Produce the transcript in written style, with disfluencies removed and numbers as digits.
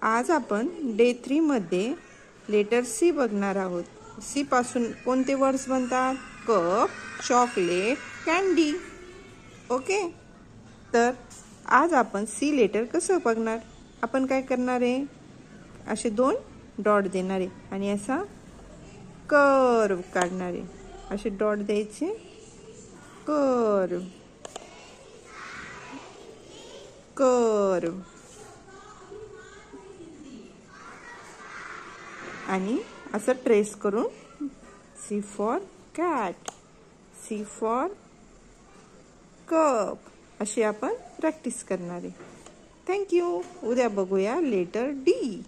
आज आपण डे 3 मध्ये लेटर सी बघणार आहोत. सी पासून कोणते वर्ड्स बनतात? Cup, chocolate, candy. ओके, तर आज आपण सी लेटर कसं बघणार? आपण काय करणार आहे? असे 2 डॉट देणार आहे आणि असा कर्व काढणार आहे. असे डॉट द्यायचे, कर्व कर्व आणि असं ट्रेस करून C for cat, C for cup अशी आपण प्रॅक्टिस करणार आहे. थँक्यू. उद्या बघूया लेटर डी.